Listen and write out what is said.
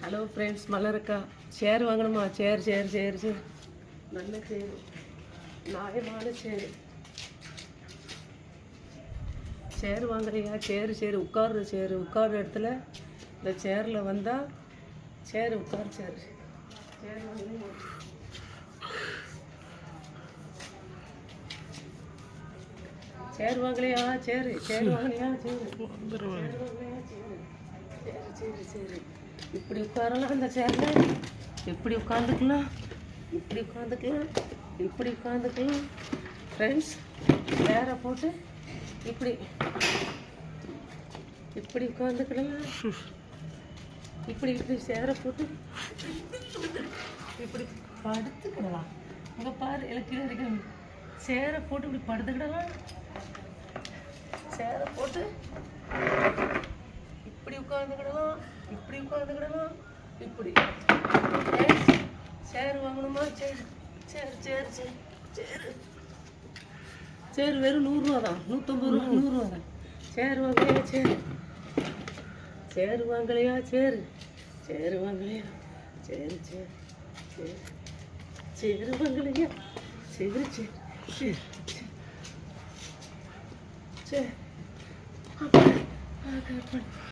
Hello friends, மலருக்கா சேர் வாங்கணுமா? சேர் சேர் சேர் சேர் நல்ல சேர், நியாயமான சேர். சேர் வாங்குறியா? சேர் சேர் உட்கார்ற சேர், உட்கார்ற இடத்துல இந்த சேரில் வந்தால் சேர் உட்கார் சேர். சேர் வாங்குறியா? சேர் வாங்கலையா? சேர் சேர் வாங்கலையா? சேர் சேர் வாங்கலையா? சேர் சேர் சேர் இப்படி உட்காரலாம். அந்த சேரில் எப்படி உட்காந்துக்கலாம், இப்படி உட்காந்துக்கலாம், இப்படி உட்காந்துக்கலாம். ஃப்ரெண்ட்ஸ், சேரை போட்டு இப்படி இப்படி உட்காந்துக்கலாம். இப்படி இப்படி சேரை போட்டு இப்படி படுத்துக்கிடலாம். இங்கே பாரு, எனக்கு வரைக்கும் சேரை போட்டு இப்படி படுத்துக்கிடலாம். சேரை போட்டு இப்படி உட்காந்துக்கிடலாம், இப்படி உட்காந்துக்கிடலாம், இப்படி. சேர் வாங்கணுமா? சேர் சேர் சேர் சேர் சேர் சேர் வெறும் 100 ரூபா தான், 150 ரூபா, 100 ரூபா தான். சேர் வாங்கலையா? சேர் சேர் வாங்கலையா? சேர் சேர் வாங்கலையா? சேர் சேர் சேர் சேர் வாங்கலையா? சேர் சேர் சேர் சேர் சேர்